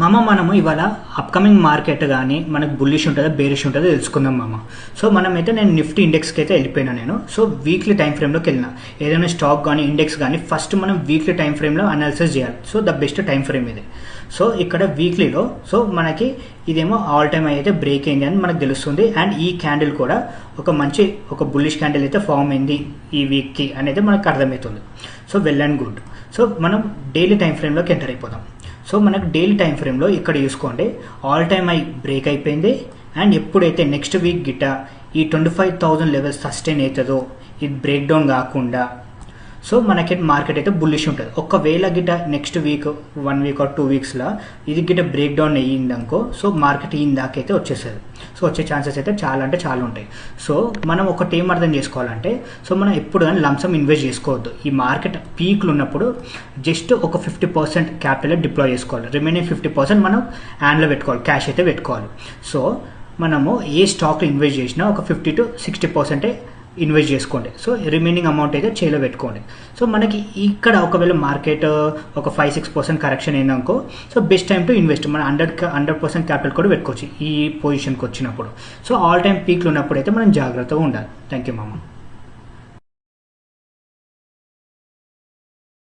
మామ మనము ఇవాళ అప్కమింగ్ మార్కెట్ కానీ మనకు బుల్లిష్ ఉంటుందో బేరిష్ ఉంటుందో తెలుసుకుందాం మామ. సో మనమైతే నేను నిఫ్టీ ఇండెక్స్కి అయితే వెళ్ళిపోయినా నేను. సో వీక్లీ టైం ఫ్రేమ్లోకి వెళ్ళిన ఏదైనా స్టాక్ కానీ ఇండెక్స్ కానీ ఫస్ట్ మనం వీక్లీ టైం ఫ్రేమ్లో అనాలిసిస్ చేయాలి. So the best time frame ఇది. సో ఇక్కడ వీక్లీలో సో మనకి ఇదేమో ఆల్ టైమ్ అయితే బ్రేక్ అయింది అని మనకు తెలుస్తుంది. అండ్ ఈ క్యాండిల్ కూడా ఒక బుల్లిష్ క్యాండిల్ అయితే ఫామ్ అయింది ఈ వీక్కి అనేది మనకు అర్థమవుతుంది. So well and good. So మనం డైలీ టైం ఫ్రేమ్లోకి ఎంటర్ అయిపోదాం. సో మనకు డైలీ టైం ఫ్రేమ్లో ఇక్కడ చూసుకోండి ఆల్ టైమ్ ఐ బ్రేక్ అయిపోయింది. అండ్ ఎప్పుడైతే నెక్స్ట్ వీక్ గిట్ట ఈ 25,000 లెవెల్స్ సస్టైన్ అవుతుందో ఇది బ్రేక్ డౌన్ కాకుండా సో మనకి మార్కెట్ అయితే బుల్లిష్ ఉంటుంది. ఒకవేళ గిట్ట నెక్స్ట్ వీక్ 1 వీక్ ఆర్ 2 వీక్స్లో ఇది గిట్ట బ్రేక్ డౌన్ అయ్యిందనుకో సో మార్కెట్ ఇందాకైతే వచ్చేస్తుంది. సో వచ్చే ఛాన్సెస్ అయితే చాలా అంటే చాలా ఉంటాయి. సో మనం ఒకటి ఏం అర్థం చేసుకోవాలంటే సో మనం ఎప్పుడు కానీ లంసమ్ ఇన్వెస్ట్ చేసుకోవద్దు. ఈ మార్కెట్ పీక్లు ఉన్నప్పుడు జస్ట్ ఒక 50% క్యాపిటల్ డిప్లాయ్ చేసుకోవాలి. రిమైనింగ్ 50% మనం హ్యాండ్లో పెట్టుకోవాలి, క్యాష్ అయితే పెట్టుకోవాలి. సో మనము ఏ స్టాక్లో ఇన్వెస్ట్ చేసినా ఒక 50 to 60% ఇన్వెస్ట్ చేసుకోండి. సో రిమైనింగ్ అమౌంట్ అయితే చేలో పెట్టుకోండి. సో మనకి ఇక్కడ ఒకవేళ మార్కెట్ ఒక 5-6% కరెక్షన్ అయిందనుకో so best time to invest. మనం 100% క్యాపిటల్ కూడా పెట్టుకోవచ్చు ఈ పొజిషన్కి వచ్చినప్పుడు. సో ఆల్ టైమ్ పీక్లు ఉన్నప్పుడు అయితే మనం జాగ్రత్తగా ఉండాలి. థ్యాంక్ యూ మామ.